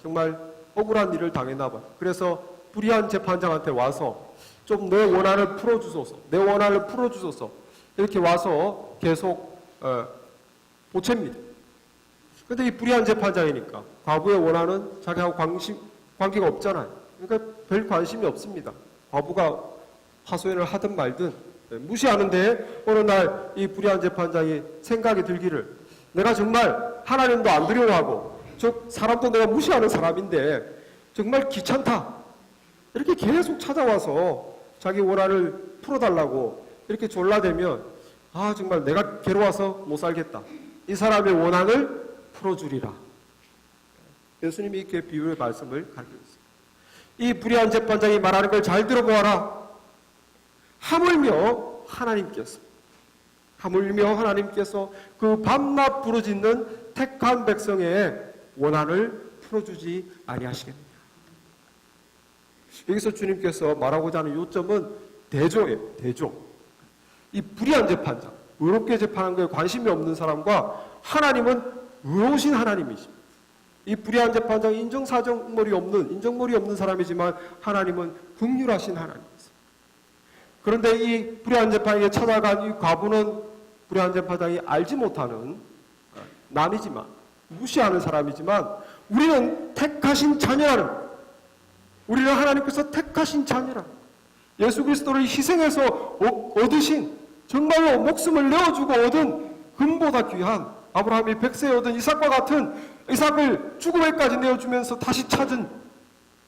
정말 억울한 일을 당했나 봐요. 그래서 불의한 재판장한테 와서 좀 내 원한을 풀어주소서, 내 원한을 풀어주소서 이렇게 와서 계속 보챕니다. 근데 이 불의한 재판장이니까 과부의 원한은 자기하고 관계가 없잖아요. 그러니까 별 관심이 없습니다. 과부가 하소연을 하든 말든 무시하는데 어느 날 이 불의한 재판장이 생각이 들기를, 내가 정말 하나님도 안 두려워하고 저 사람도 내가 무시하는 사람인데 정말 귀찮다, 이렇게 계속 찾아와서 자기 원한을 풀어달라고 이렇게 졸라대면 정말 내가 괴로워서 못 살겠다, 이 사람의 원한을 풀어주리라. 예수님이 이렇게 비유의 말씀을 가르쳐주셨습니다. 이 불의한 재판장이 말하는 걸 잘 들어보아라. 하물며 하나님께서 그 밤낮 부르짖는 택한 백성의 원한을 풀어주지 아니하시겠느냐. 여기서 주님께서 말하고자 하는 요점은 대조예요. 대조. 이 불의한 재판장, 의롭게 재판한 거에 관심이 없는 사람과 하나님은 의로우신 하나님이십니다. 이 불의한 재판장이 인정머리 없는 사람이지만 하나님은 긍휼하신 하나님이세요. 그런데 이 불의한 재판에게 찾아간 이 과부는 불의한 재판장이 알지 못하는 남이지만, 무시하는 사람이지만, 우리는 택하신 자녀라는, 우리는 하나님께서 택하신 자녀라, 예수 그리스도를 희생해서 얻으신, 정말로 목숨을 내어주고 얻은 금보다 귀한, 아브라함이 100세에 얻은 이삭과 같은, 이삭을 죽음에까지 내어주면서 다시 찾은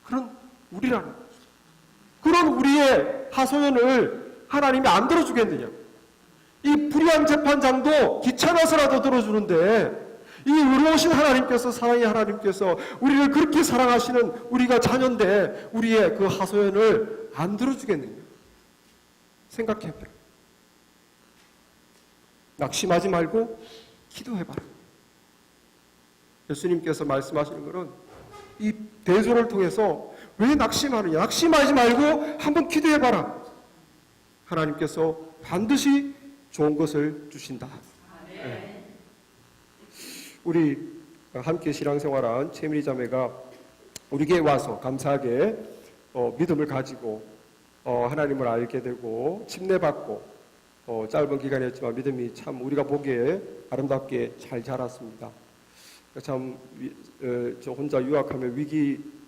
그런 우리라는 거죠. 그런 우리의 하소연을 하나님이 안 들어주겠느냐. 이 불의한 재판장도 귀찮아서라도 들어주는데 이 의로우신 하나님께서, 사랑의 하나님께서 우리를 그렇게 사랑하시는 우리가 자녀인데 우리의 그 하소연을 안 들어주겠느냐. 생각해봐라. 낙심하지 말고 기도해봐라. 예수님께서 말씀하시는 것은 이 대조를 통해서 왜 낙심하느냐. 낙심하지 말고 한번 기도해봐라. 하나님께서 반드시 좋은 것을 주신다. 네. 우리 함께 신앙생활한 채민이 자매가 우리 교회에 와서 감사하게 믿음을 가지고 하나님을 알게 되고 침례받고 짧은 기간이었지만 믿음이 참 우리가 보기에 아름답게 잘 자랐습니다. 참 저 혼자 유학하면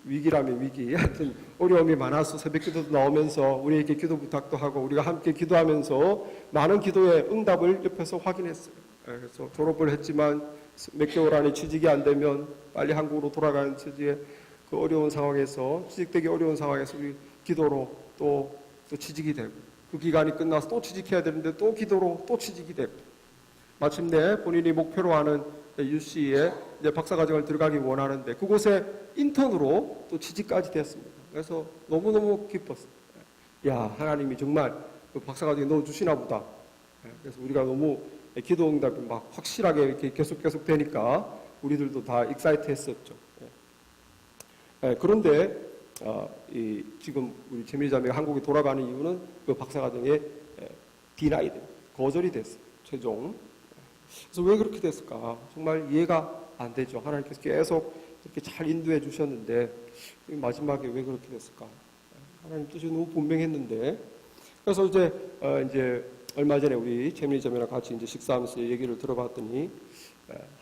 위기라면 위기, 하여튼 어려움이 많아서 새벽기도도 나오면서 우리에게 기도 부탁도 하고 우리가 함께 기도하면서 많은 기도의 응답을 옆에서 확인했어요. 그래서 졸업을 했지만 몇 개월 안에 취직이 안 되면 빨리 한국으로 돌아가는 처지에 그 어려운 상황에서, 취직되기 어려운 상황에서 우리 기도로 또 취직이 되고, 그 기간이 끝나서 또 취직해야 되는데 또 기도로 또 취직이 되고, 마침내 본인이 목표로 하는 UC에 이제 박사과정을 들어가기 원하는데 그곳에 인턴으로 또 취직까지 됐습니다. 그래서 너무너무 기뻤어요. 야, 하나님이 정말 그 박사과정에 넣어주시나 보다. 그래서 우리가 너무 기도 응답이 막 확실하게 이렇게 계속 되니까 우리들도 다 익사이트 했었죠. 그런데 지금 우리 재민이 자매가 한국에 돌아가는 이유는 그 박사과정에 디나이드, 거절이 됐어요. 최종. 그래서 왜 그렇게 됐을까? 정말 이해가 안 되죠. 하나님께서 계속 이렇게 잘 인도해 주셨는데 마지막에 왜 그렇게 됐을까? 하나님 뜻이 너무 분명했는데. 그래서 이제 얼마 전에 우리 재민이 자매랑 같이 이제 식사하면서 얘기를 들어봤더니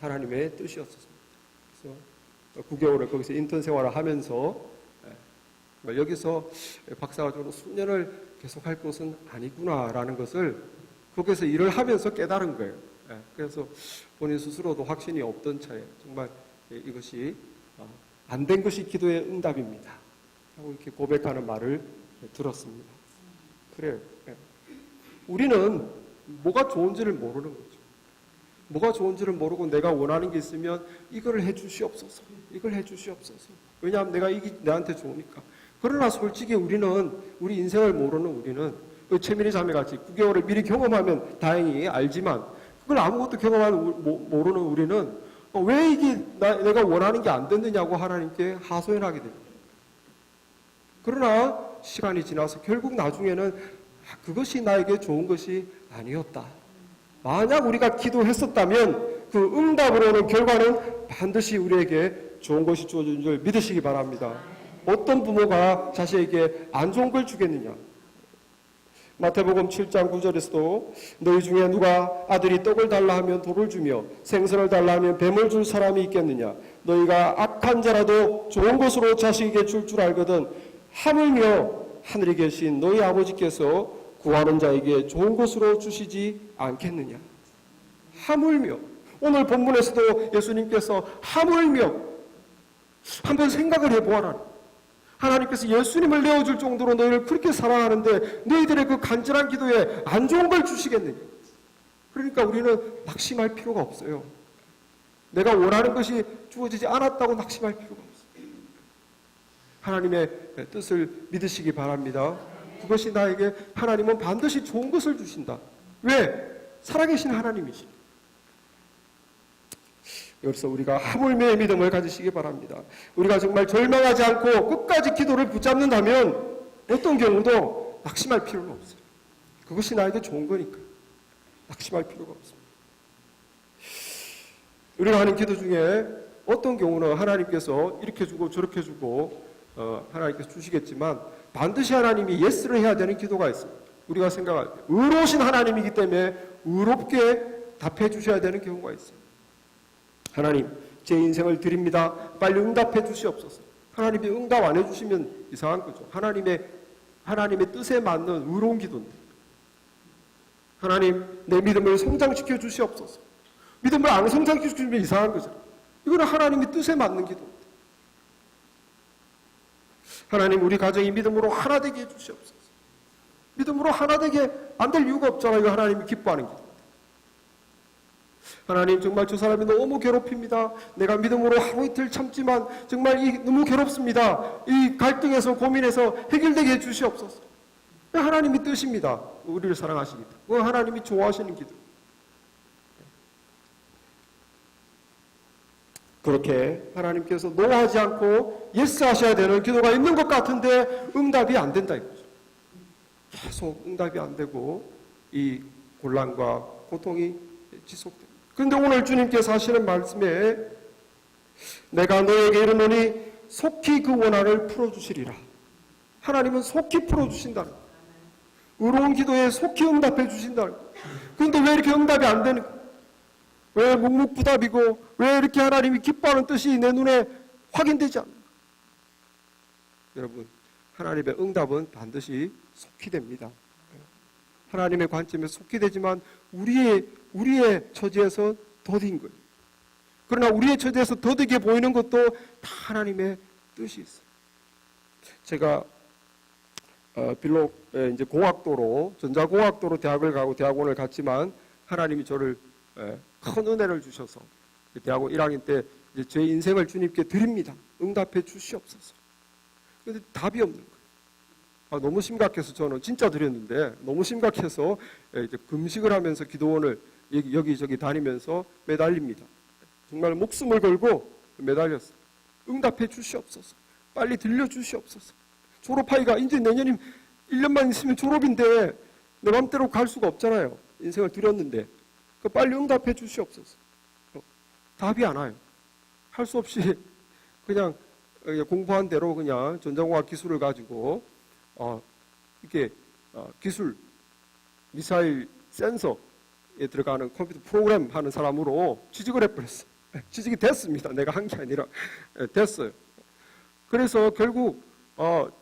하나님의 뜻이었습니다. 그래서 9개월을 거기서 인턴 생활을 하면서 여기서 박사과정으로 수년을 계속할 것은 아니구나라는 것을 거기서 일을 하면서 깨달은 거예요. 그래서 본인 스스로도 확신이 없던 차에 정말 이것이 안 된 것이 기도의 응답입니다 하고 이렇게 고백하는 말을 들었습니다. 그래요. 우리는 뭐가 좋은지를 모르는 거죠. 뭐가 좋은지를 모르고 내가 원하는 게 있으면 이걸 해주시옵소서, 이걸 해주시옵소서. 왜냐하면 내가 이게 내한테 좋으니까. 그러나 솔직히 우리는, 우리 인생을 모르는 우리는, 최민희 자매같이 9개월을 미리 경험하면 다행히 알지만 그걸 아무것도 모르는 우리는 왜 이게 내가 원하는 게 안 됐느냐고 하나님께 하소연하게 됩니다. 그러나 시간이 지나서 결국 나중에는 그것이 나에게 좋은 것이 아니었다. 만약 우리가 기도했었다면 그 응답으로 오는 결과는 반드시 우리에게 좋은 것이 주어진 줄 믿으시기 바랍니다. 어떤 부모가 자식에게 안 좋은 걸 주겠느냐? 마태복음 7장 9절에서도 너희 중에 누가 아들이 떡을 달라 하면 돌을 주며 생선을 달라 하면 뱀을 줄 사람이 있겠느냐? 너희가 악한 자라도 좋은 것으로 자식에게 줄 알거든 하물며 하늘에 계신 너희 아버지께서 구하는 자에게 좋은 것으로 주시지 않겠느냐? 하물며, 오늘 본문에서도 예수님께서 하물며 한번 생각을 해보아라. 하나님께서 예수님을 내어줄 정도로 너희를 그렇게 사랑하는데 너희들의 그 간절한 기도에 안 좋은 걸 주시겠느냐? 그러니까 우리는 낙심할 필요가 없어요. 내가 원하는 것이 주어지지 않았다고 낙심할 필요가 없어요. 하나님의 뜻을 믿으시기 바랍니다. 그것이 나에게 하나님은 반드시 좋은 것을 주신다. 왜? 살아계신 하나님이시니. 여기서 우리가 하물며의 믿음을 가지시기 바랍니다. 우리가 정말 절망하지 않고 끝까지 기도를 붙잡는다면 어떤 경우도 낙심할 필요는 없어요. 그것이 나에게 좋은 거니까 낙심할 필요가 없습니다. 우리가 하는 기도 중에 어떤 경우는 하나님께서 이렇게 주고 저렇게 주고 하나님께서 주시겠지만 반드시 하나님이 예스를 해야 되는 기도가 있습니다. 우리가 생각할 때 의로우신 하나님이기 때문에 의롭게 답해 주셔야 되는 경우가 있어요. 하나님, 제 인생을 드립니다. 빨리 응답해 주시옵소서. 하나님이 응답 안 해주시면 이상한 거죠. 하나님의 뜻에 맞는 의로운 기도입니다. 하나님, 내 믿음을 성장시켜 주시옵소서. 믿음을 안 성장시켜 주시면 이상한 거죠. 이거는 하나님의 뜻에 맞는 기도입니다. 하나님, 우리 가정이 믿음으로 하나 되게 해주시옵소서. 믿음으로 하나 되게 안 될 이유가 없잖아요. 이거 하나님이 기뻐하는 기도. 하나님, 정말 저 사람이 너무 괴롭힙니다. 내가 믿음으로 하루 이틀 참지만 정말 너무 괴롭습니다. 이 갈등에서 고민해서 해결되게 해주시옵소서. 하나님이 뜻입니다. 우리를 사랑하시기 때문에. 하나님이 좋아하시는 기도. 그렇게 하나님께서 노하지 않고 예스 하셔야 되는 기도가 있는 것 같은데 응답이 안 된다 이거죠. 계속 응답이 안 되고 이 곤란과 고통이 지속됩니다. 그런데 오늘 주님께서 하시는 말씀에 내가 너에게 이르노니 속히 그 원한을 풀어주시리라. 하나님은 속히 풀어주신다는 거예요. 의로운 기도에 속히 응답해 주신다는 거예요. 그런데 왜 이렇게 응답이 안 되는 거예요? 왜 묵묵부답이고 왜 이렇게 하나님이 기뻐하는 뜻이 내 눈에 확인되지 않는 거예요? 여러분, 하나님의 응답은 반드시 속히 됩니다. 하나님의 관점에 속히 되지만 우리의 처지에서 더딘 거예요. 그러나 우리의 처지에서 더디게 보이는 것도 다 하나님의 뜻이 있어요. 제가 비록 이제 공학도로 전자공학도로 대학을 가고 대학원을 갔지만 하나님이 저를 큰 은혜를 주셔서 대학원 1학년 때 이제 제 인생을 주님께 드립니다. 응답해 주시옵소서. 그런데 답이 없는 거예요. 너무 심각해서 저는 진짜 드렸는데 너무 심각해서 이제 금식을 하면서 기도원을 여기저기 다니면서 매달립니다. 정말 목숨을 걸고 매달렸어요. 응답해 주시옵소서. 빨리 들려주시옵소서. 졸업하기가 이제 내년이면 1년만 있으면 졸업인데 내 맘대로 갈 수가 없잖아요. 인생을 드렸는데 빨리 응답해 주시옵소서. 답이 안 와요. 할 수 없이 그냥 공부한 대로 그냥 전자공학 기술을 가지고 이렇게 기술 미사일 센서에 들어가는 컴퓨터 프로그램 하는 사람으로 취직을 해버렸어요. 취직이 됐습니다. 내가 한 게 아니라 됐어요. 그래서 결국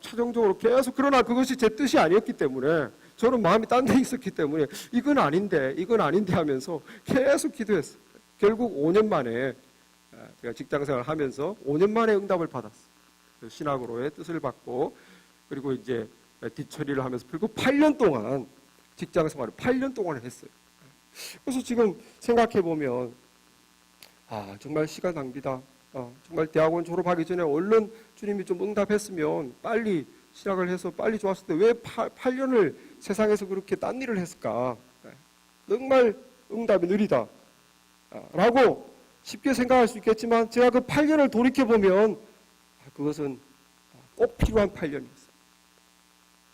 최종적으로 계속 그러나 그것이 제 뜻이 아니었기 때문에 저는 마음이 딴 데 있었기 때문에 이건 아닌데 하면서 계속 기도했어요. 결국 5년 만에 제가 직장생활을 하면서 5년 만에 응답을 받았어요. 신학으로의 뜻을 받고 그리고 이제 뒤처리를 하면서 그리고 8년 동안 직장생활을 8년 동안 했어요. 그래서 지금 생각해 보면 정말 시간 낭비다. 정말 대학원 졸업하기 전에 얼른 주님이 좀 응답했으면 빨리 시작을 해서 빨리 좋았을 때 왜 8년을 세상에서 그렇게 딴 일을 했을까? 정말 응답이 느리다. 라고 쉽게 생각할 수 있겠지만 제가 그 8년을 돌이켜보면 그것은 꼭 필요한 8년이었어요.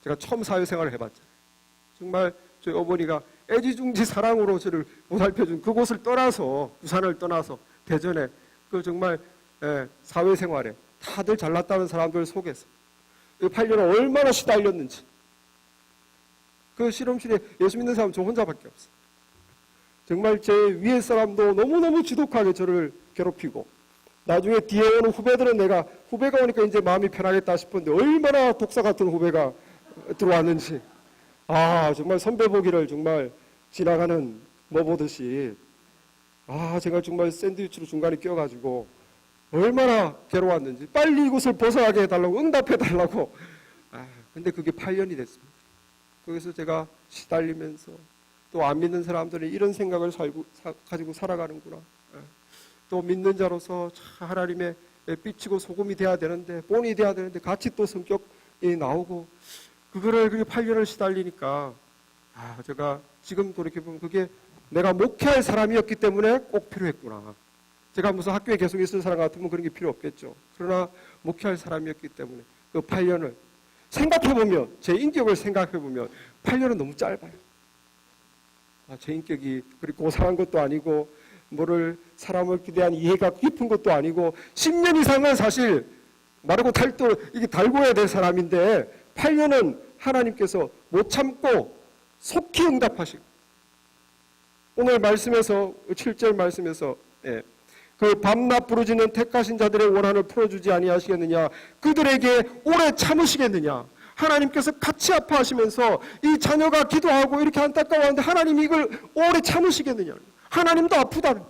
제가 처음 사회생활을 해봤잖아요. 정말 저희 어머니가 애지중지 사랑으로 저를 보살펴준 그곳을 떠나서 부산을 떠나서 대전에 그 정말 사회생활에 다들 잘났다는 사람들 속에서 8년을 얼마나 시달렸는지. 그 실험실에 예수 믿는 사람 저 혼자밖에 없어요. 정말 제 위에 사람도 너무너무 지독하게 저를 괴롭히고, 나중에 뒤에 오는 후배들은 내가 후배가 오니까 이제 마음이 편하겠다 싶었는데 얼마나 독사 같은 후배가 들어왔는지, 정말 선배 보기를 정말 지나가는 뭐 보듯이, 제가 정말 샌드위치로 중간에 끼어가지고 얼마나 괴로웠는지, 빨리 이곳을 벗어나게 해달라고, 응답해달라고. 근데 그게 8년이 됐습니다. 거기서 제가 시달리면서 또 안 믿는 사람들은 이런 생각을 가지고 살아가는구나. 또 믿는 자로서 하나님의 빛이고 소금이 돼야 되는데, 본이 돼야 되는데 같이 또 성격이 나오고, 그거를 그렇게 8년을 시달리니까 제가 지금 돌이켜보면 그게 내가 목회할 사람이었기 때문에 꼭 필요했구나. 제가 무슨 학교에 계속 있을 사람 같으면 그런 게 필요 없겠죠. 그러나 목회할 사람이었기 때문에 그 8년을 생각해보면, 제 인격을 생각해보면 8년은 너무 짧아요. 제 인격이 그리 고상한 것도 아니고, 뭐를 사람을 기대한 이해가 깊은 것도 아니고, 10년 이상은 사실 마르고 이게 달고야 될 사람인데 8년은 하나님께서 못 참고 속히 응답하시고, 오늘 말씀에서 7절 말씀에서 그 밤낮 부르짖는 택하신 자들의 원한을 풀어주지 아니하시겠느냐, 그들에게 오래 참으시겠느냐. 하나님께서 같이 아파하시면서 이 자녀가 기도하고 이렇게 안타까워하는데 하나님이 이걸 오래 참으시겠느냐. 하나님도 아프다는,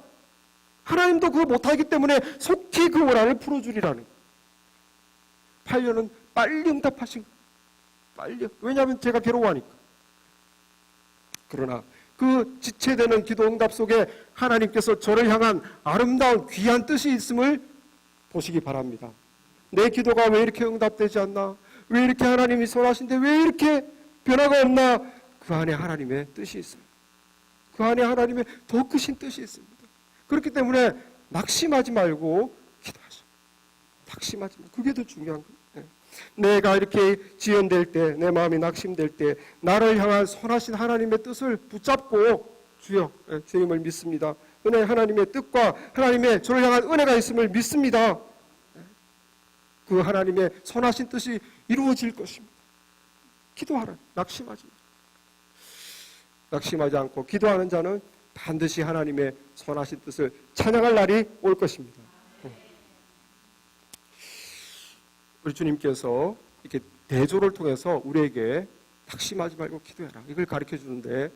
하나님도 그거 못하기 때문에 속히 그 원한을 풀어주리라는. 8년은 빨리 응답하신 거예요. 빨리. 왜냐하면 제가 괴로워하니까. 그러나 그 지체되는 기도 응답 속에 하나님께서 저를 향한 아름다운 귀한 뜻이 있음을 보시기 바랍니다. 내 기도가 왜 이렇게 응답되지 않나? 왜 이렇게 하나님이 선하신데 왜 이렇게 변화가 없나? 그 안에 하나님의 뜻이 있어요. 그 안에 하나님의 더 크신 뜻이 있습니다. 그렇기 때문에 낙심하지 말고 기도하시오. 낙심하지 말고. 그게 더 중요한 거예요. 내가 이렇게 지연될 때, 내 마음이 낙심될 때 나를 향한 선하신 하나님의 뜻을 붙잡고, 주여, 주님을 믿습니다. 은혜 하나님의 뜻과 하나님의 저를 향한 은혜가 있음을 믿습니다. 그 하나님의 선하신 뜻이 이루어질 것입니다. 기도하라. 낙심하지 마라. 낙심하지 않고 기도하는 자는 반드시 하나님의 선하신 뜻을 찬양할 날이 올 것입니다. 우리 주님께서 이렇게 대조를 통해서 우리에게 낙심하지 말고 기도해라, 이걸 가르쳐 주는데,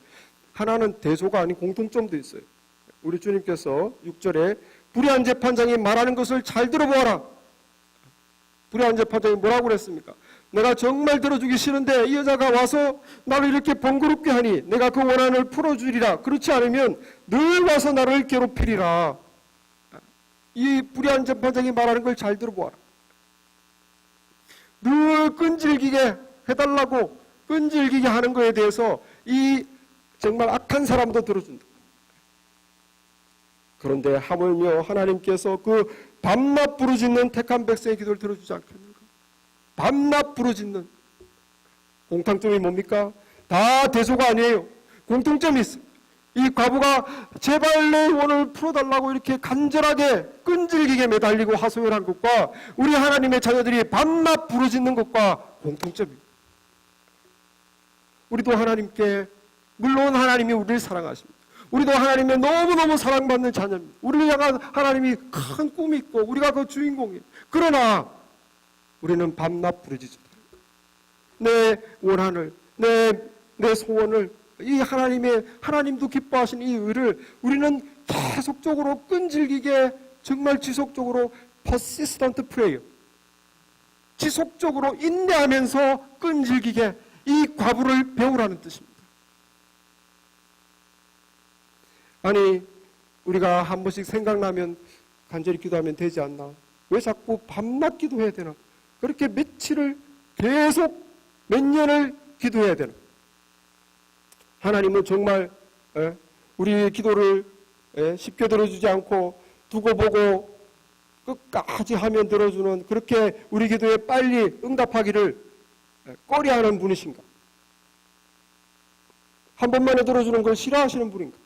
하나는 대조가 아닌 공통점도 있어요. 우리 주님께서 6절에 불의한 재판장이 말하는 것을 잘 들어보아라. 불의한 재판장이 뭐라고 그랬습니까? 내가 정말 들어주기 싫은데 이 여자가 와서 나를 이렇게 번거롭게 하니 내가 그 원한을 풀어주리라. 그렇지 않으면 늘 와서 나를 괴롭히리라. 이 불의한 재판장이 말하는 걸 잘 들어보아라. 늘 끈질기게 해달라고 끈질기게 하는 거에 대해서 이 정말 악한 사람도 들어준다. 그런데 하물며 하나님께서 그 밤낮 부르짖는 택한 백성의 기도를 들어주지 않겠는가? 밤낮 부르짖는 공통점이 뭡니까? 다 대조가 아니에요. 공통점이 있어요. 이 과부가 제발 내 원을 풀어달라고 이렇게 간절하게 끈질기게 매달리고 하소연한 것과 우리 하나님의 자녀들이 밤낮 부르짖는 것과 공통점입니다. 우리도 하나님께, 물론 하나님이 우리를 사랑하십니다. 우리도 하나님의 너무너무 사랑받는 자녀입니다. 우리를 향한 하나님이 큰 꿈이 있고 우리가 그 주인공이에요. 그러나 우리는 밤낮 부르짖습니다. 내 원한을, 내 소원을, 이 하나님도 기뻐하신 이 의를 우리는 계속적으로 끈질기게, 정말 지속적으로 persistent prayer, 지속적으로 인내하면서 끈질기게 이 과부를 배우라는 뜻입니다. 아니, 우리가 한 번씩 생각나면 간절히 기도하면 되지 않나? 왜 자꾸 밤낮 기도해야 되나? 그렇게 며칠을 계속 몇 년을 기도해야 되나? 하나님은 정말 우리 기도를 쉽게 들어주지 않고 두고 보고 끝까지 하면 들어주는, 그렇게 우리 기도에 빨리 응답하기를 꺼려하는 분이신가? 한 번만에 들어주는 걸 싫어하시는 분인가?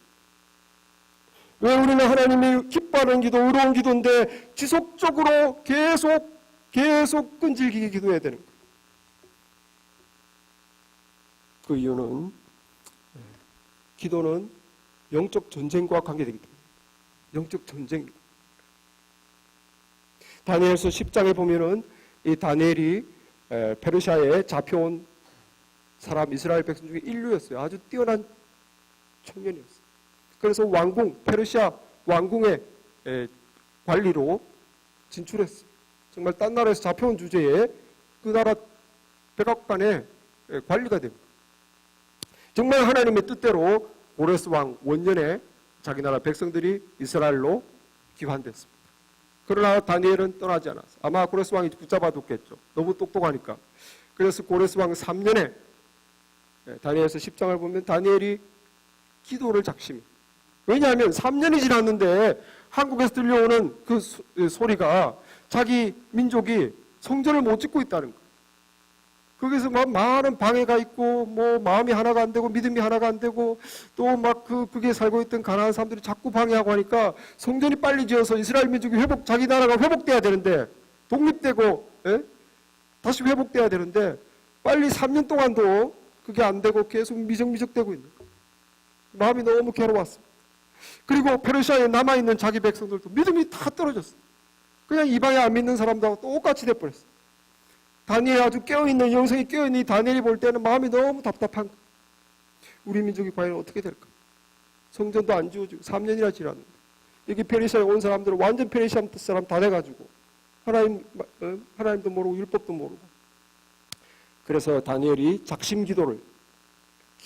왜 우리는 하나님이 기뻐하는 기도, 의로운 기도인데 지속적으로 계속 끈질기게 기도해야 되는 거예요. 그 이유는 기도는 영적 전쟁과 관계되기 때문에 영적 전쟁. 다니엘서 10장에 보면은 이 다니엘이 페르시아에 잡혀온 사람 이스라엘 백성 중에 인류였어요. 아주 뛰어난 청년이었어요. 그래서 페르시아 왕궁의 관리로 진출했어요. 정말 딴 나라에서 잡혀온 주제에 그 나라 백악관의 관리가 됩니다. 정말 하나님의 뜻대로 고레스 왕 원년에 자기 나라 백성들이 이스라엘로 귀환됐습니다. 그러나 다니엘은 떠나지 않았어요. 아마 고레스 왕이 붙잡아뒀겠죠. 너무 똑똑하니까. 그래서 고레스 왕 3년에 다니엘서 10장을 보면 다니엘이 기도를 작심히. 왜냐하면 3년이 지났는데 한국에서 들려오는 그 소리가 자기 민족이 성전을 못 짓고 있다는 거예요. 거기서 막 많은 방해가 있고, 뭐 마음이 하나가 안 되고, 믿음이 하나가 안 되고, 또 막 그게 살고 있던 가나안 사람들이 자꾸 방해하고 하니까 성전이 빨리 지어서 이스라엘 민족이 자기 나라가 회복돼야 되는데, 독립되고, 다시 회복돼야 되는데, 빨리 3년 동안도 그게 안 되고 계속 미적미적되고 있는 거예요. 마음이 너무 괴로웠어요. 그리고 페르시아에 남아있는 자기 백성들도 믿음이 다 떨어졌어요. 그냥 이방에 안 믿는 사람들하고 똑같이 돼버렸어요. 다니엘이 아주 깨어있는, 영성이 깨어있는 이 다니엘이 볼 때는 마음이 너무 답답한 거예요. 우리 민족이 과연 어떻게 될까? 성전도 안 지어지고 3년이나 지났는데 여기 페르시아에 온 사람들은 완전 페르시아 사람 다 돼가지고 하나님도 모르고 율법도 모르고. 그래서 다니엘이 작심 기도해야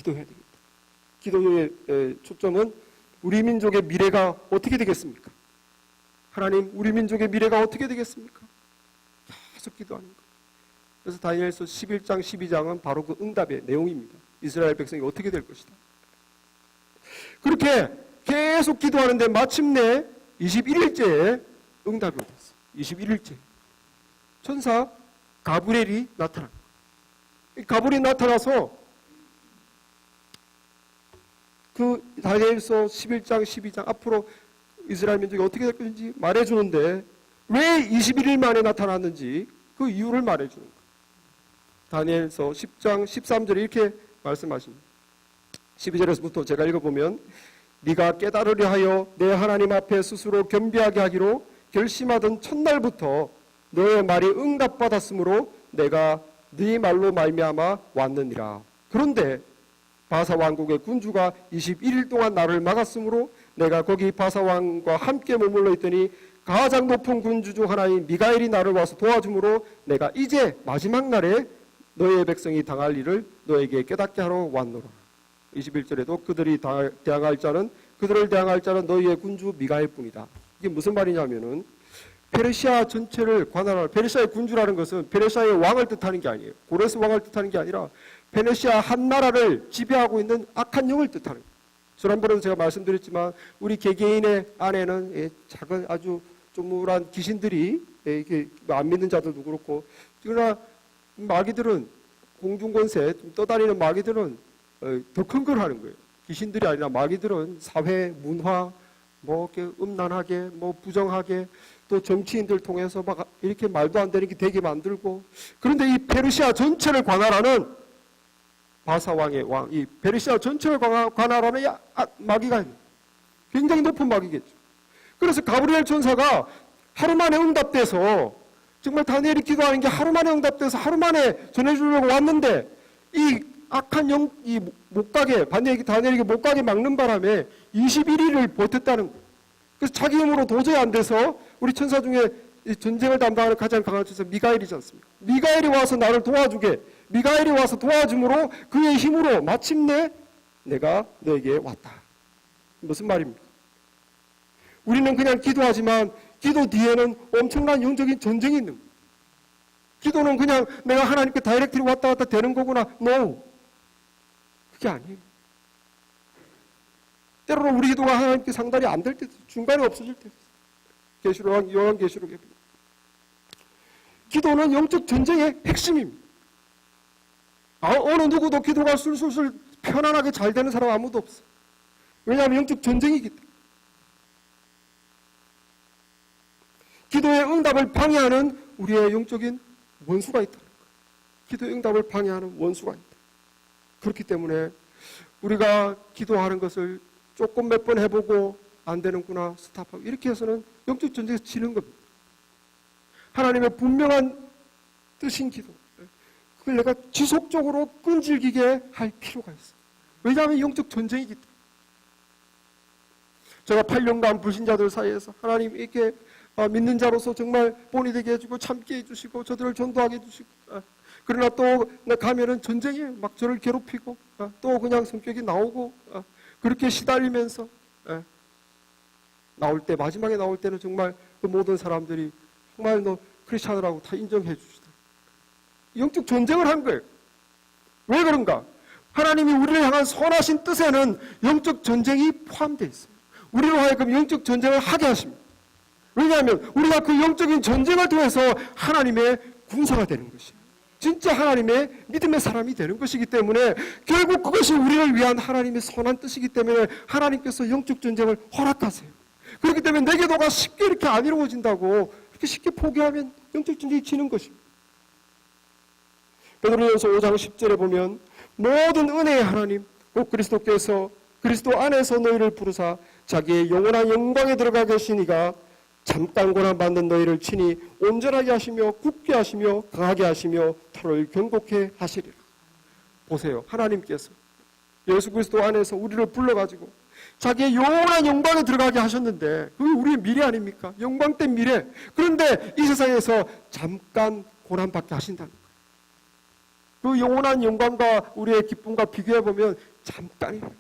됩니다. 기도의 초점은 우리 민족의 미래가 어떻게 되겠습니까? 하나님, 우리 민족의 미래가 어떻게 되겠습니까? 계속 기도하는 거예요. 그래서 다니엘서 11장, 12장은 바로 그 응답의 내용입니다. 이스라엘 백성이 어떻게 될 것이다. 그렇게 계속 기도하는데 마침내 21일째에 응답이 왔어요. 21일째. 천사 가브리엘이 나타납니다. 가브리엘이 나타나서 그 다니엘서 11장, 12장 앞으로 이스라엘 민족이 어떻게 될 것인지 말해주는데 왜 21일 만에 나타났는지 그 이유를 말해주는 거예요. 다니엘서 10장 13절에 이렇게 말씀하십니다. 12절에서부터 제가 읽어보면 네가 깨달으려 하여 내 하나님 앞에 스스로 겸비하게 하기로 결심하던 첫날부터 너의 말이 응답받았으므로 내가 네 말로 말미암아 왔느니라. 그런데 바사 왕국의 군주가 21일 동안 나를 막았으므로 내가 거기 바사 왕과 함께 머물러 있더니 가장 높은 군주 중 하나인 미가엘이 나를 와서 도와주므로 내가 이제 마지막 날에 너의 백성이 당할 일을 너에게 깨닫게 하러 왔노라. 21절에도 그들을 대항할 자는 너희의 군주 미가엘 뿐이다. 이게 무슨 말이냐면은 페르시아 전체를 관할할, 페르시아의 군주라는 것은 페르시아의 왕을 뜻하는 게 아니에요. 고레스 왕을 뜻하는 게 아니라 페르시아 한 나라를 지배하고 있는 악한 영을 뜻하는 거예요. 지난번에도 제가 말씀드렸지만 우리 개개인의 안에는 작은 아주 조물한 귀신들이 이렇게 안 믿는 자들도 그렇고, 그러나 마귀들은 공중권세 떠다니는 마귀들은 더 큰 걸 하는 거예요. 귀신들이 아니라 마귀들은 사회, 문화, 뭐 이렇게 음란하게, 뭐 부정하게, 또 정치인들 통해서 막 이렇게 말도 안 되는 게 되게 만들고. 그런데 이 페르시아 전체를 관할하는 바사 왕의 왕, 이 페르시아 전체를 관할하는 마귀가 굉장히 높은 마귀겠죠. 그래서 가브리엘 천사가 하루 만에 응답돼서, 정말 다니엘이 기도하는 게 하루 만에 응답돼서 하루 만에 전해주려고 왔는데 이 악한 영, 이 못 가게, 다니엘에게 못 가게 막는 바람에 21일을 버텼다는 거예요. 그래서 자기 힘으로 도저히 안 돼서 우리 천사 중에 이 전쟁을 담당하는 가장 강한 천사 미가엘이지 않습니까? 미가엘이 와서 나를 도와주게, 미가엘이 와서 도와줌으로 그의 힘으로 마침내 내가 너에게 왔다. 무슨 말입니까? 우리는 그냥 기도하지만 기도 뒤에는 엄청난 영적인 전쟁이 있는 거예요. 기도는 그냥 내가 하나님께 다이렉트로 왔다 갔다 되는 거구나. No. 그게 아니에요. 때로는 우리 기도가 하나님께 상달이 안 될 때도, 중간에 없어질 때도 있어요. 요한계시록에 보면 기도는 영적 전쟁의 핵심입니다. 어느 누구도 기도가 술술술 편안하게 잘 되는 사람 아무도 없어요. 왜냐하면 영적 전쟁이기 때문에. 기도의 응답을 방해하는 우리의 영적인 원수가 있다는 거예요. 기도의 응답을 방해하는 원수가 있다. 그렇기 때문에 우리가 기도하는 것을 조금 몇 번 해보고 안 되는구나 스탑하고 이렇게 해서는 영적 전쟁에서 지는 겁니다. 하나님의 분명한 뜻인 기도, 그걸 내가 지속적으로 끈질기게 할 필요가 있어요. 왜냐하면 영적 전쟁이기 때문에. 제가 8년간 불신자들 사이에서 하나님 이렇게 믿는 자로서 정말 본이 되게 해주고 참게 해주시고 저들을 전도하게 해주시고, 그러나 또 가면은 전쟁이에요. 막 저를 괴롭히고 또 그냥 성격이 나오고 그렇게 시달리면서 나올 때, 마지막에 나올 때는 정말 그 모든 사람들이 정말 너 크리스찬이라고 다 인정해 주시더라고요. 영적 전쟁을 한 거예요. 왜 그런가? 하나님이 우리를 향한 선하신 뜻에는 영적 전쟁이 포함되어 있어요. 우리로 하여금 영적 전쟁을 하게 하십니다. 왜냐하면 우리가 그 영적인 전쟁을 통해서 하나님의 군사가 되는 것이에요. 진짜 하나님의 믿음의 사람이 되는 것이기 때문에 결국 그것이 우리를 위한 하나님의 선한 뜻이기 때문에 하나님께서 영적 전쟁을 허락하세요. 그렇기 때문에 내 기도가 쉽게 이렇게 안 이루어진다고 이렇게 쉽게 포기하면 영적 전쟁이 지는 것입니다. 베드로전서 5장 10절에 보면 모든 은혜의 하나님 곧 그리스도께서 그리스도 안에서 너희를 부르사 자기의 영원한 영광에 들어가 계시니가 잠깐 고난받는 너희를 친히 온전하게 하시며 굳게 하시며 강하게 하시며 터를 견고케 하시리라. 보세요. 하나님께서 예수 그리스도 안에서 우리를 불러가지고 자기의 영원한 영광에 들어가게 하셨는데 그게 우리의 미래 아닙니까? 영광된 미래. 그런데 이 세상에서 잠깐 고난받게 하신다는 거예요. 그 영원한 영광과 우리의 기쁨과 비교해보면 잠깐이에요.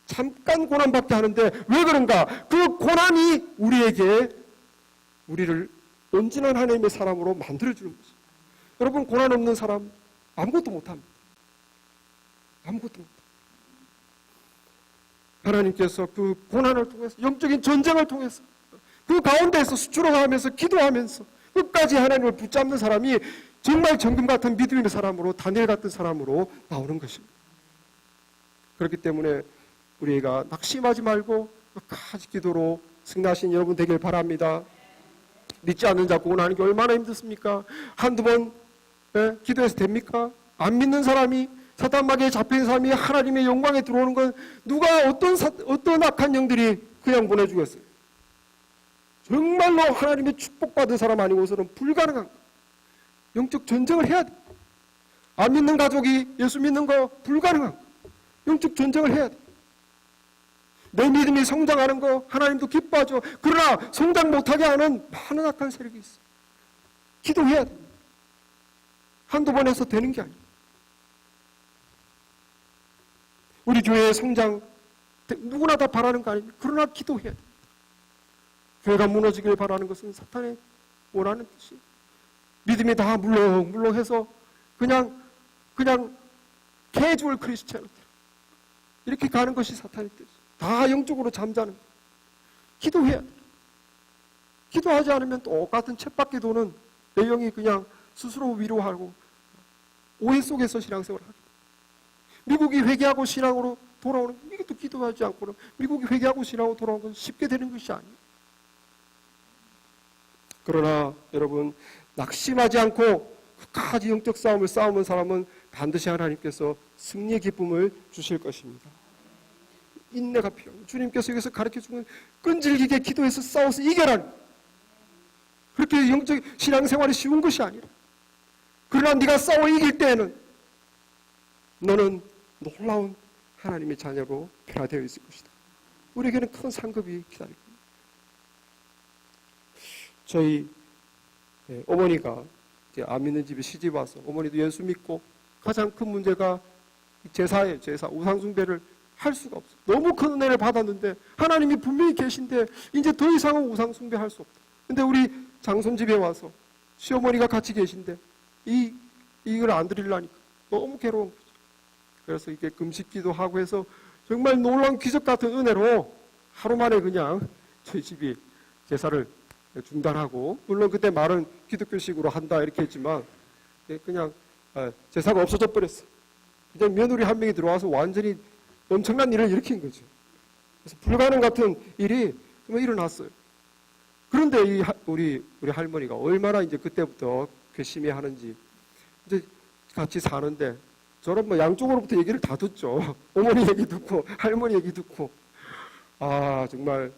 잠깐 고난받게 하는데 왜 그런가? 그 고난이 우리를 온전한 하나님의 사람으로 만들어주는 것이죠. 여러분, 고난 없는 사람 아무것도 못합니다. 아무것도 못합니다. 하나님께서 그 고난을 통해서, 영적인 전쟁을 통해서 그 가운데에서 수출어가면서 기도하면서 끝까지 하나님을 붙잡는 사람이 정말 정금 같은 믿음의 사람으로, 다니엘 같은 사람으로 나오는 것입니다. 그렇기 때문에 우리가 낙심하지 말고 끝까지 기도로 승리하신 여러분 되길 바랍니다. 믿지 않는 자 구원하는 게 얼마나 힘들습니까? 한두 번 기도해서 됩니까? 안 믿는 사람이, 사단마귀에 잡힌 사람이 하나님의 영광에 들어오는 건 누가 어떤 악한 영들이 그냥 보내주겠어요? 정말로 하나님의 축복받은 사람 아니고서는 불가능한 거예요. 영적 전쟁을 해야 돼. 안 믿는 가족이 예수 믿는 거 불가능한 거예요. 영적 전쟁을 해야 돼. 내 믿음이 성장하는 거 하나님도 기뻐하죠. 그러나 성장 못하게 하는 많은 악한 세력이 있어요. 기도해야 됩니다. 한두 번 해서 되는 게 아니에요. 우리 교회의 성장 누구나 다 바라는 거 아닙니까? 그러나 기도해야 됩니다. 교회가 무너지길 바라는 것은 사탄의 원하는 뜻이에요. 믿음이 다 물렁물렁해서 그냥 캐주얼 크리스찬 이렇게 가는 것이 사탄의 뜻이에요. 다 영적으로 잠자는 거예요. 기도해야 돼요. 기도하지 않으면 똑같은 쳇바퀴 도는 내용이 그냥 스스로 위로하고 오해 속에서 신앙생활을 하게 돼요. 미국이 회개하고 신앙으로 돌아오는, 이것도 기도하지 않고는 미국이 회개하고 신앙으로 돌아오는 건 쉽게 되는 것이 아니에요. 그러나 여러분, 낙심하지 않고 끝까지 영적 싸움을 싸우는 사람은 반드시 하나님께서 승리의 기쁨을 주실 것입니다. 인내가 필요합니다. 주님께서 여기서 가르쳐주는 끈질기게 기도해서 싸워서 이겨라는, 그렇게 영적 신앙생활이 쉬운 것이 아니라, 그러나 네가 싸워 이길 때에는 너는 놀라운 하나님의 자녀로 변화되어 있을 것이다. 우리에게는 큰 상급이 기다립니다. 저희 어머니가 이제 안 믿는 집에 시집 와서, 어머니도 예수 믿고 가장 큰 문제가 제사예요. 제사, 우상숭배를 할 수가 없어요. 너무 큰 은혜를 받았는데 하나님이 분명히 계신데 이제 더 이상은 우상숭배 할 수 없다. 근데 우리 장손 집에 와서 시어머니가 같이 계신데 이걸 안 드리려니까 너무 괴로운 거죠. 그래서 이게 금식기도 하고 해서 정말 놀라운 기적 같은 은혜로 하루 만에 그냥 저희 집이 제사를 중단하고, 물론 그때 말은 기독교식으로 한다 이렇게 했지만 그냥 제사가 없어져 버렸어. 그냥 며느리 한 명이 들어와서 완전히 엄청난 일을 일으킨 거죠. 그래서 불가능 같은 일이 정말 일어났어요. 그런데 우리 할머니가 얼마나 이제 그때부터 괘씸히 하는지, 이제 같이 사는데 저는 뭐 양쪽으로부터 얘기를 다 듣죠. 어머니 얘기 듣고 할머니 얘기 듣고. 정말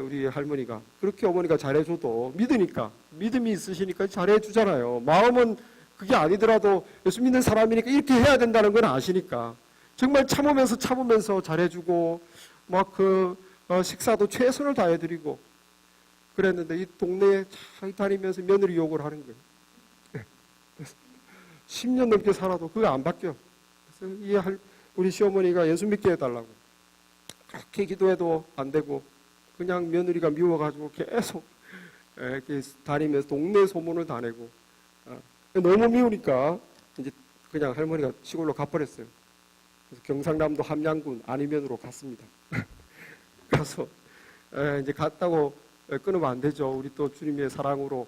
우리 할머니가 그렇게 어머니가 잘해줘도 믿으니까, 믿음이 있으시니까 잘해주잖아요. 마음은 그게 아니더라도 예수 믿는 사람이니까 이렇게 해야 된다는 건 아시니까 정말 참으면서 잘해주고 막 식사도 최선을 다해드리고 그랬는데, 이 동네에 잘 다니면서 며느리 욕을 하는 거예요. 10년 넘게 살아도 그거 안 바뀌어. 그래서 우리 시어머니가 예수 믿게 해달라고 그렇게 기도해도 안 되고, 그냥 며느리가 미워가지고 계속 이렇게 다니면서 동네 소문을 다 내고, 너무 미우니까 이제 그냥 할머니가 시골로 가버렸어요. 그래서 경상남도 함양군 안희면으로 갔습니다. 가서 이제 갔다고 끊으면 안 되죠. 우리 또 주님의 사랑으로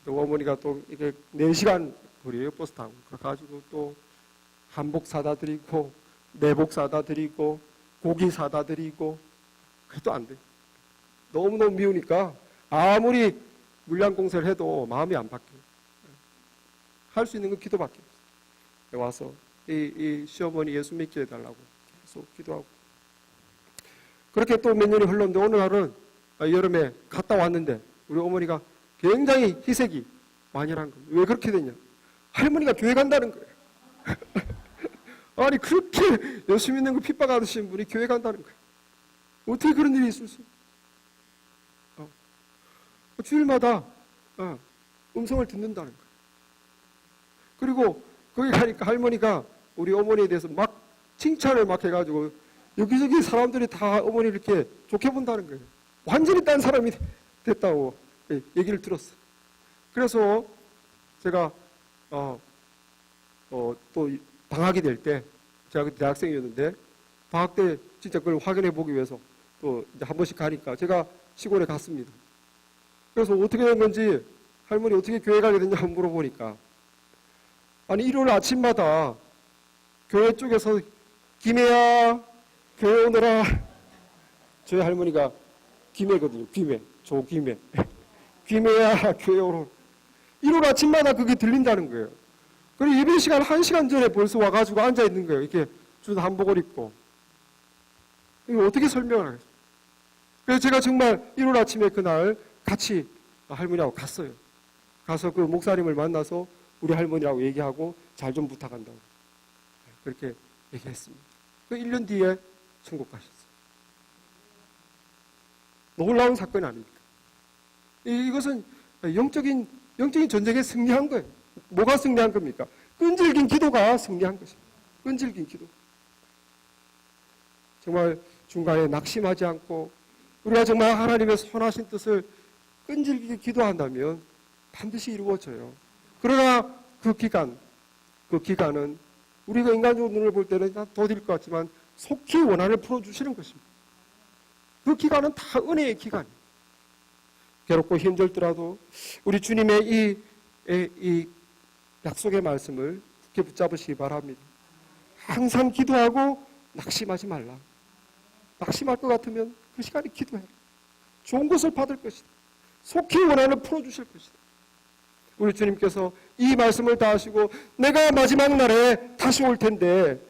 또 어머니가 또 이게 4시간 거리에요, 버스 타고. 가가지고 또 한복 사다 드리고 내복 사다 드리고 고기 사다 드리고, 그래도 안 돼. 너무너무 미우니까 아무리 물량공세를 해도 마음이 안 바뀌어요. 할 수 있는 건 기도밖에 없어요. 와서 이 시어머니 예수 믿게 해달라고 계속 기도하고, 그렇게 또 몇 년이 흘렀는데 어느 날은 여름에 갔다 왔는데 우리 어머니가 굉장히 희색이 만연한 거예요. 왜 그렇게 됐냐? 할머니가 교회 간다는 거예요. 아니 그렇게 예수 믿는 거 핍박하시는 분이 교회 간다는 거예요. 어떻게 그런 일이 있을 수 있어요? 주일마다 음성을 듣는다는 거예요. 그리고 거기 가니까 할머니가 우리 어머니에 대해서 막 칭찬을 막 해가지고 여기저기 사람들이 다 어머니를 이렇게 좋게 본다는 거예요. 완전히 딴 사람이 됐다고 얘기를 들었어요. 그래서 제가 또 방학이 될 때, 제가 그때 대학생이었는데 방학 때 진짜 그걸 확인해 보기 위해서 또 이제 한 번씩 가니까 제가 시골에 갔습니다. 그래서 어떻게 된 건지, 할머니 어떻게 교회 가게 됐냐고 물어보니까, 아니 일요일 아침마다 교회 쪽에서 김해야 교회 오너라. 저희 할머니가 김해거든요. 조김해. 김해야 교회 오너라. 일요일 아침마다 그게 들린다는 거예요. 그리고 예배 시간 1시간 전에 벌써 와가지고 앉아있는 거예요. 이렇게 준 한복을 입고. 이거 어떻게 설명을 하겠어요? 그래서 제가 정말 일요일 아침에 그날 같이 할머니하고 갔어요. 가서 그 목사님을 만나서 우리 할머니하고 얘기하고 잘 좀 부탁한다고 그렇게 얘기했습니다. 그 1년 뒤에 천국 가셨어요. 놀라운 사건이 아닙니까? 이것은 영적인 전쟁에 승리한 거예요. 뭐가 승리한 겁니까? 끈질긴 기도가 승리한 것입니다. 끈질긴 기도. 정말 중간에 낙심하지 않고 우리가 정말 하나님의 선하신 뜻을 끈질기게 기도한다면 반드시 이루어져요. 그러나 그 기간은 우리가 인간적으로 눈을 볼 때는 다 더딜 것 같지만 속히 원한을 풀어주시는 것입니다. 그 기간은 다 은혜의 기간이에요. 괴롭고 힘들더라도 우리 주님의 이 약속의 말씀을 굳게 붙잡으시기 바랍니다. 항상 기도하고 낙심하지 말라. 낙심할 것 같으면 그 시간에 기도해. 좋은 것을 받을 것이다. 속히 원한을 풀어주실 것이다. 우리 주님께서 이 말씀을 다 하시고 내가 마지막 날에 다시 올 텐데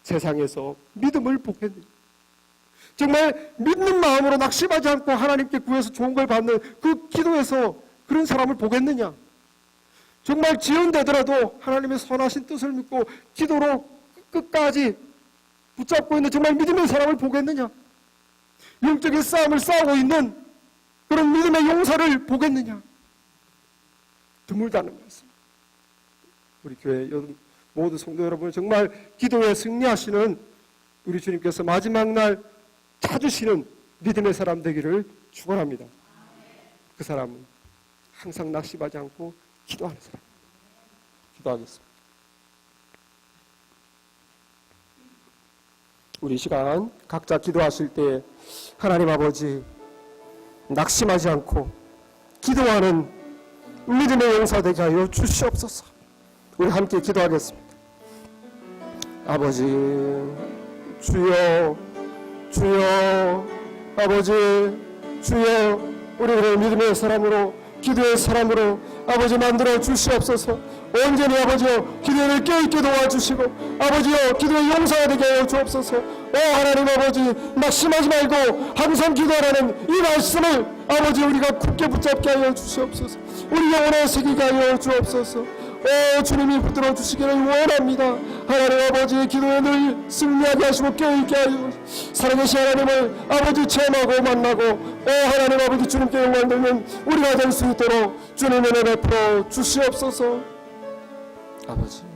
세상에서 믿음을 보겠느냐. 정말 믿는 마음으로 낙심하지 않고 하나님께 구해서 좋은 걸 받는 그 기도에서 그런 사람을 보겠느냐. 정말 지연되더라도 하나님의 선하신 뜻을 믿고 기도로 끝까지 붙잡고 있는 정말 믿음의 사람을 보겠느냐. 영적인 싸움을 싸우고 있는 그런 믿음의 용사를 보겠느냐. 드물다는 말씀. 우리 교회 모든 성도 여러분, 정말 기도에 승리하시는 우리 주님께서 마지막 날 찾으시는 믿음의 사람 되기를 축원합니다. 그 사람은 항상 낙심하지 않고 기도하는 사람. 기도하겠습니다. 우리 시간 각자 기도하실 때 하나님 아버지 낙심하지 않고 기도하는 믿음의 용사 되게 하여 주시옵소서. 우리 함께 기도하겠습니다. 아버지 주여 아버지 주여 우리를 믿음의 사람으로 기도의 사람으로 아버지 만들어 주시옵소서. 온전히 아버지여 기도를 깨있게 도와주시고 아버지여 기도의 용사가 되게 하여 주옵소서. 오 하나님 아버지 낙심하지 말고 항상 기도하라는 이 말씀을 아버지 우리가 굳게 붙잡게 하여 주시옵소서. 우리 영혼에 새기게 하여 주옵소서. 오 주님이 붙들어 주시기를 원합니다. 하나님 아버지의 기도에 늘 승리하게 하시고 깨있게 하여 살아계신 하나님을 아버지 체험하고 만나고 오 하나님 아버지 주님께 영광 돌리는 우리가 될 수 있도록 주님의 은혜 베풀어 주시옵소서. 아버지